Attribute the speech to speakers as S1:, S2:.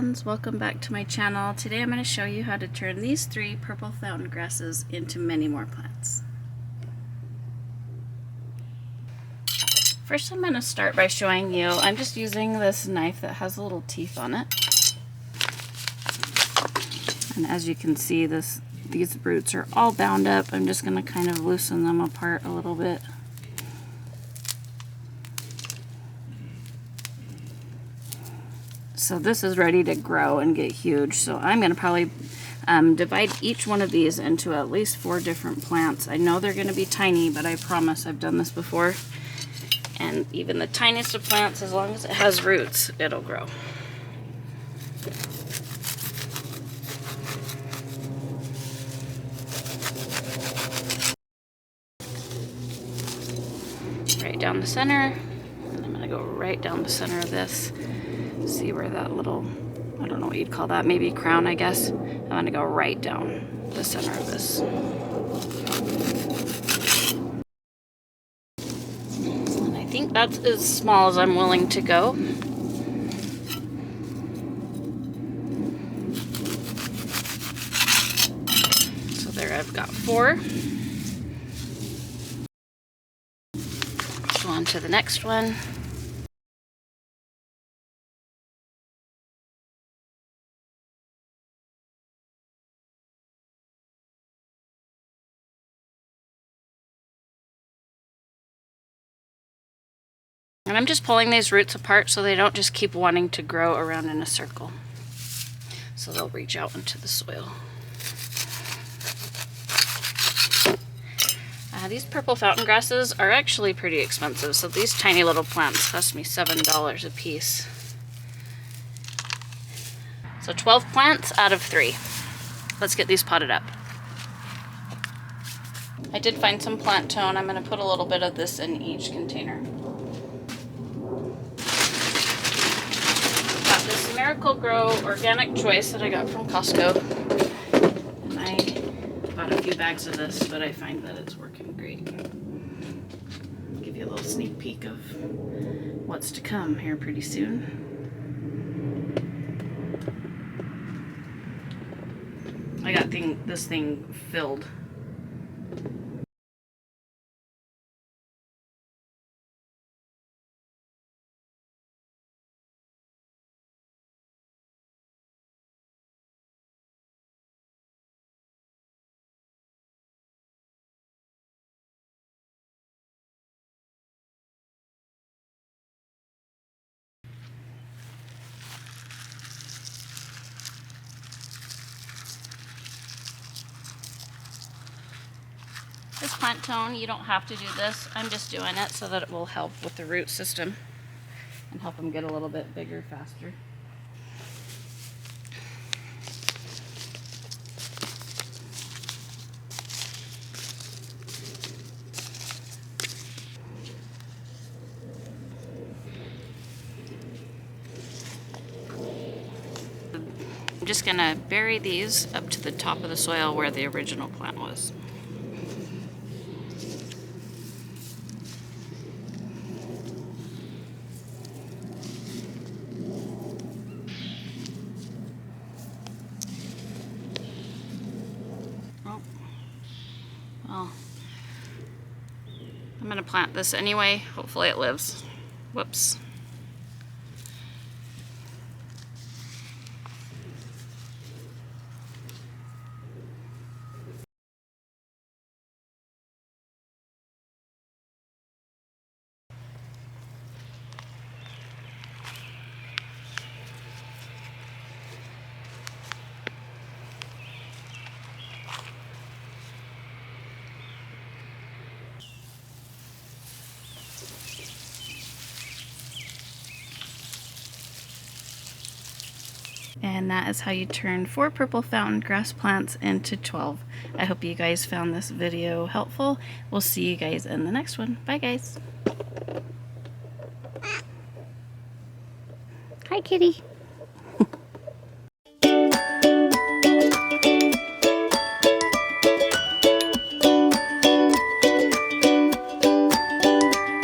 S1: friends, welcome back to my channel. Today I'm going to show you how to turn these 3 purple fountain grasses into many more plants. First I'm going to start by showing you, I'm just using this knife that has little teeth on it. And as you can see, these roots are all bound up. I'm just going to kind of loosen them apart a little bit. So this is ready to grow and get huge. So I'm going to probably divide each one of these into at least 4 different plants. I know they're going to be tiny, but I promise I've done this before. And even the tiniest of plants, as long as it has roots, it'll grow. Right down the center, and I'm going to go right down the center of this. See where that little, I don't know what you'd call that, maybe crown, I guess. I'm going to go right down the center of this. And I think that's as small as I'm willing to go. So there, I've got 4. Go on to the next one. And I'm just pulling these roots apart so they don't just keep wanting to grow around in a circle. So they'll reach out into the soil. These purple fountain grasses are actually pretty expensive. So these tiny little plants cost me $7 a piece. So 12 plants out of 3. Let's get these potted up. I did find some plant tone. I'm going to put a little bit of this in each container. Got this Miracle-Gro Organic Choice that I got from Costco. And I bought a few bags of this, but I find that it's working great. I'll give you a little sneak peek of what's to come here pretty soon. I got this thing filled. This plant tone, you don't have to do this. I'm just doing it so that it will help with the root system and help them get a little bit bigger faster. I'm just gonna bury these up to the top of the soil where the original plant was. Well, I'm going to plant this anyway. Hopefully it lives. Whoops. And that is how you turn 4 purple fountain grass plants into 12. I hope you guys found this video helpful. We'll see you guys in the next one. Bye guys. Hi kitty.